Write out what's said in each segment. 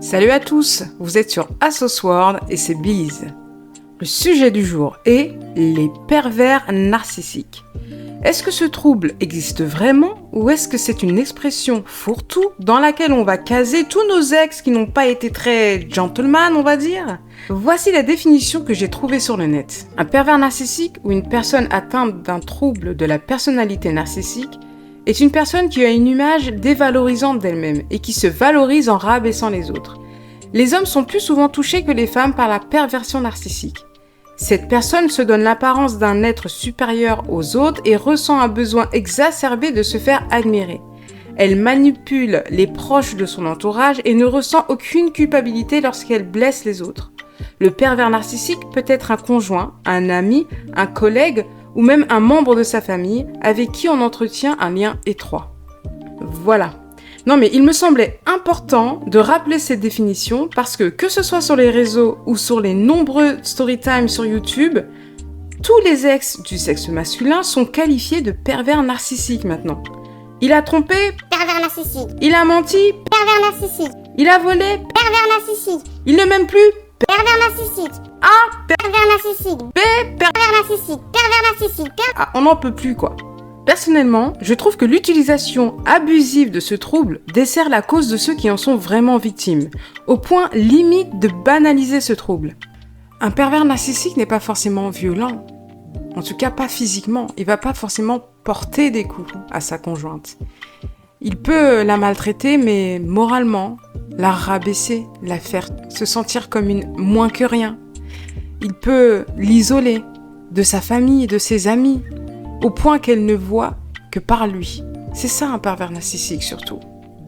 Salut à tous, vous êtes sur AsosWorld et c'est Biz. Le sujet du jour est les pervers narcissiques. Est-ce que ce trouble existe vraiment ou est-ce que c'est une expression fourre-tout dans laquelle on va caser tous nos ex qui n'ont pas été très gentleman, on va dire ? Voici la définition que j'ai trouvée sur le net. Un pervers narcissique ou une personne atteinte d'un trouble de la personnalité narcissique est une personne qui a une image dévalorisante d'elle-même et qui se valorise en rabaissant les autres. Les hommes sont plus souvent touchés que les femmes par la perversion narcissique. Cette personne se donne l'apparence d'un être supérieur aux autres et ressent un besoin exacerbé de se faire admirer. Elle manipule les proches de son entourage et ne ressent aucune culpabilité lorsqu'elle blesse les autres. Le pervers narcissique peut être un conjoint, un ami, un collègue ou même un membre de sa famille avec qui on entretient un lien étroit. Voilà. Non mais il me semblait important de rappeler cette définition parce que ce soit sur les réseaux ou sur les nombreux storytime sur YouTube, tous les ex du sexe masculin sont qualifiés de pervers narcissiques maintenant. Il a trompé, pervers narcissique. il a menti, Pervers narcissique. il a volé, Pervers narcissique. il ne m'aime plus, Pervers narcissique. A, Pervers narcissique. Pervers narcissique. Pervers narcissique. Ah, on n'en peut plus quoi. Personnellement, je trouve que l'utilisation abusive de ce trouble dessert la cause de ceux qui en sont vraiment victimes, au point limite de banaliser ce trouble. Un pervers narcissique n'est pas forcément violent, en tout cas pas physiquement, il va pas forcément porter des coups à sa conjointe. Il peut la maltraiter, mais moralement, la rabaisser, la faire se sentir comme une moins que rien. Il peut l'isoler de sa famille, de ses amis, au point qu'elle ne voit que par lui. C'est ça un pervers narcissique surtout.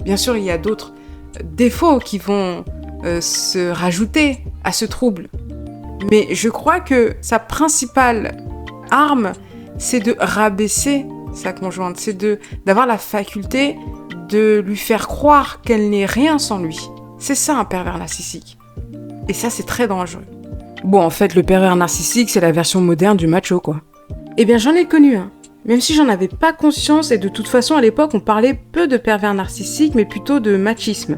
Bien sûr, il y a d'autres défauts qui vont se rajouter à ce trouble. Mais je crois que sa principale arme, c'est de rabaisser sa conjointe. C'est d'avoir la faculté de lui faire croire qu'elle n'est rien sans lui. C'est ça un pervers narcissique. Et ça, c'est très dangereux. Bon, en fait, le pervers narcissique, c'est la version moderne du macho, quoi. Eh bien, j'en ai connu un. Même si j'en avais pas conscience et de toute façon, à l'époque, on parlait peu de pervers narcissique, mais plutôt de machisme.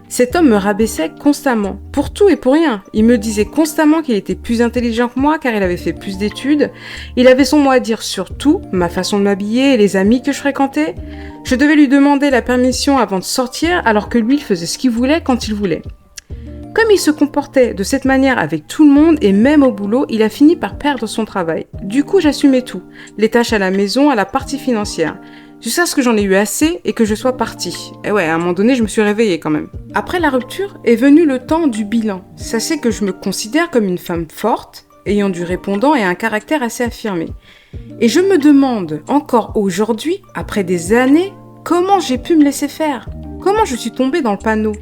Cet homme me rabaissait constamment, pour tout et pour rien. Il me disait constamment qu'il était plus intelligent que moi car il avait fait plus d'études. Il avait son mot à dire sur tout, ma façon de m'habiller et les amis que je fréquentais. Je devais lui demander la permission avant de sortir alors que lui, il faisait ce qu'il voulait quand il voulait. Comme il se comportait de cette manière avec tout le monde et même au boulot, il a fini par perdre son travail. Du coup, j'assumais tout, les tâches à la maison, à la partie financière. Jusqu'à ce que j'en ai eu assez et que je sois partie. Et ouais, à un moment donné, je me suis réveillée quand même. Après la rupture est venu le temps du bilan. Sachez que je me considère comme une femme forte, ayant du répondant et un caractère assez affirmé. Et je me demande encore aujourd'hui, après des années, comment j'ai pu me laisser faire ? Comment je suis tombée dans le panneau ?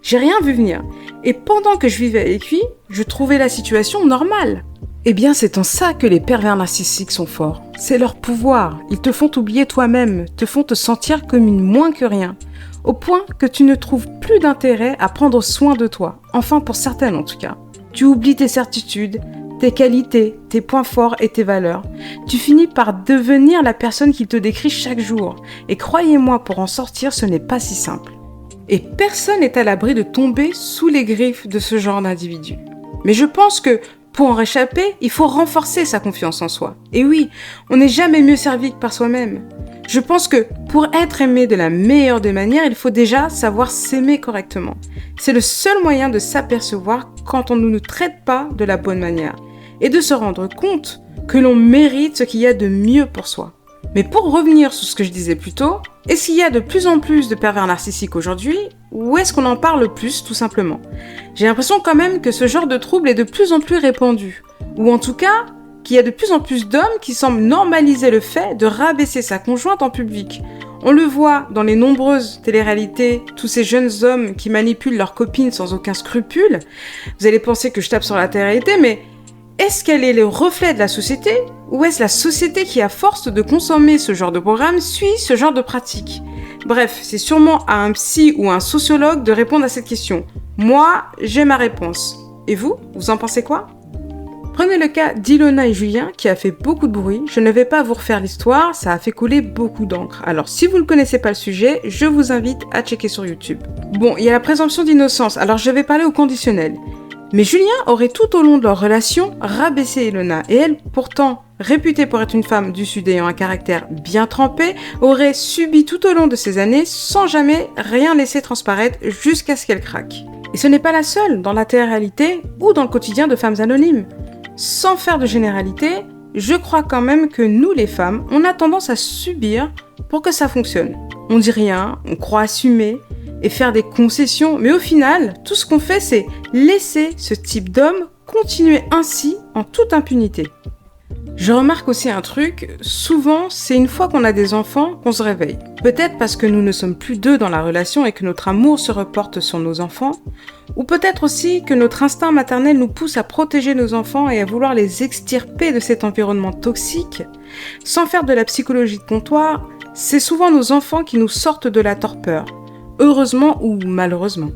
J'ai rien vu venir. Et pendant que je vivais avec lui, je trouvais la situation normale. Eh bien, c'est en ça que les pervers narcissiques sont forts. C'est leur pouvoir. Ils te font oublier toi-même, te font te sentir comme une moins que rien, au point que tu ne trouves plus d'intérêt à prendre soin de toi. Enfin, pour certaines en tout cas. Tu oublies tes certitudes, tes qualités, tes points forts et tes valeurs. Tu finis par devenir la personne qu'il te décrit chaque jour. Et croyez-moi, pour en sortir, ce n'est pas si simple. Et personne n'est à l'abri de tomber sous les griffes de ce genre d'individu. Mais je pense que pour en réchapper, il faut renforcer sa confiance en soi. Et oui, on n'est jamais mieux servi que par soi-même. Je pense que pour être aimé de la meilleure des manières, il faut déjà savoir s'aimer correctement. C'est le seul moyen de s'apercevoir quand on ne nous traite pas de la bonne manière et de se rendre compte que l'on mérite ce qu'il y a de mieux pour soi. Mais pour revenir sur ce que je disais plus tôt, est-ce qu'il y a de plus en plus de pervers narcissiques aujourd'hui ou est-ce qu'on en parle plus tout simplement ? J'ai l'impression quand même que ce genre de trouble est de plus en plus répandu, ou en tout cas qu'il y a de plus en plus d'hommes qui semblent normaliser le fait de rabaisser sa conjointe en public. On le voit dans les nombreuses téléréalités, tous ces jeunes hommes qui manipulent leurs copines sans aucun scrupule. Vous allez penser que je tape sur la télé-réalité, mais est-ce qu'elle est le reflet de la société ou est-ce la société qui, à force de consommer ce genre de programme, suit ce genre de pratique ? Bref, c'est sûrement à un psy ou un sociologue de répondre à cette question. Moi, j'ai ma réponse. Et vous en pensez quoi ? Prenez le cas d'Ilona et Julien qui a fait beaucoup de bruit. Je ne vais pas vous refaire l'histoire, ça a fait couler beaucoup d'encre. Alors si vous ne connaissez pas le sujet, je vous invite à checker sur YouTube. Bon, il y a la présomption d'innocence, alors je vais parler au conditionnel. Mais Julien aurait tout au long de leur relation rabaissé Ilona et elle, pourtant réputée pour être une femme du Sud ayant un caractère bien trempé, aurait subi tout au long de ces années sans jamais rien laisser transparaître jusqu'à ce qu'elle craque. Et ce n'est pas la seule dans la télé-réalité ou dans le quotidien de femmes anonymes. Sans faire de généralité, je crois quand même que nous les femmes, on a tendance à subir pour que ça fonctionne. On dit rien, on croit assumer et faire des concessions, mais au final, tout ce qu'on fait, c'est laisser ce type d'homme continuer ainsi en toute impunité. Je remarque aussi un truc, souvent c'est une fois qu'on a des enfants qu'on se réveille. Peut-être parce que nous ne sommes plus deux dans la relation et que notre amour se reporte sur nos enfants, ou peut-être aussi que notre instinct maternel nous pousse à protéger nos enfants et à vouloir les extirper de cet environnement toxique. Sans faire de la psychologie de comptoir, c'est souvent nos enfants qui nous sortent de la torpeur, heureusement ou malheureusement.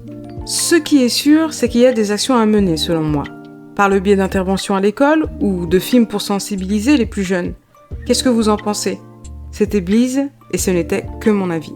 Ce qui est sûr, c'est qu'il y a des actions à mener selon moi. Par le biais d'interventions à l'école ou de films pour sensibiliser les plus jeunes. Qu'est-ce que vous en pensez ? C'était Bliz et ce n'était que mon avis.